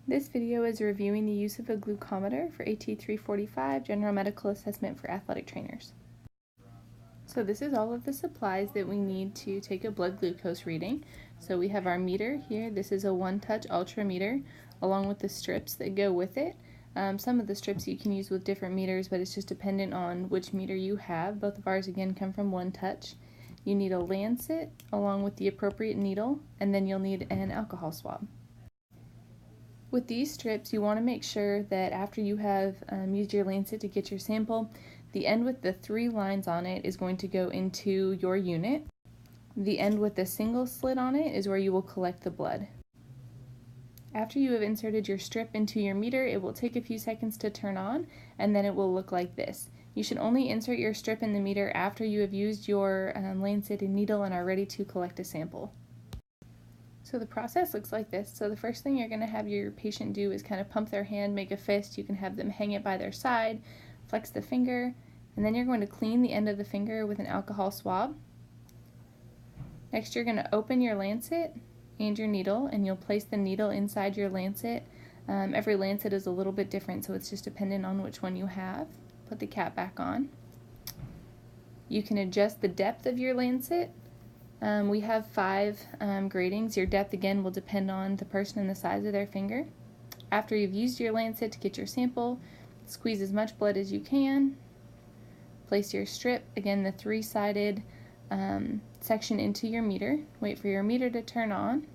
This video is reviewing the use of a glucometer for AT 345 General Medical Assessment for Athletic Trainers. So this is all of the supplies that we need to take a blood glucose reading. So we have our meter here. This is a one-touch ultrameter along with the strips that go with it. Some of the strips you can use with different meters, but it's just dependent on which meter you have. Both of ours again come from One Touch. You need a Lancet along with the appropriate needle, and then you'll need an alcohol swab. With these strips, you want to make sure that after you have used your Lancet to get your sample, the end with the 3 lines on it is going to go into your unit. The end with the single slit on it is where you will collect the blood. After you have inserted your strip into your meter, it will take a few seconds to turn on, and then it will look like this. You should only insert your strip in the meter after you have used your Lancet and needle and are ready to collect a sample. So the process looks like this. So the first thing you're going to have your patient do is kind of pump their hand, make a fist. You can have them hang it by their side, flex the finger, and then you're going to clean the end of the finger with an alcohol swab. Next you're going to open your Lancet and your needle, and you'll place the needle inside your Lancet. Every Lancet is a little bit different, so it's just dependent on which one you have. Put the cap back on. You can adjust the depth of your Lancet. We have 5 gradings. Your depth again will depend on the person and the size of their finger. After you've used your Lancet to get your sample, squeeze as much blood as you can. Place your strip, again the 3-sided section, into your meter. Wait for your meter to turn on.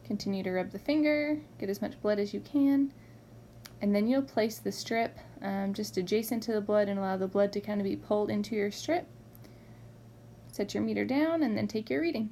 Continue to rub the finger, get as much blood as you can, and then you'll place the strip just adjacent to the blood and allow the blood to kind of be pulled into your strip. Set your meter down and then take your reading.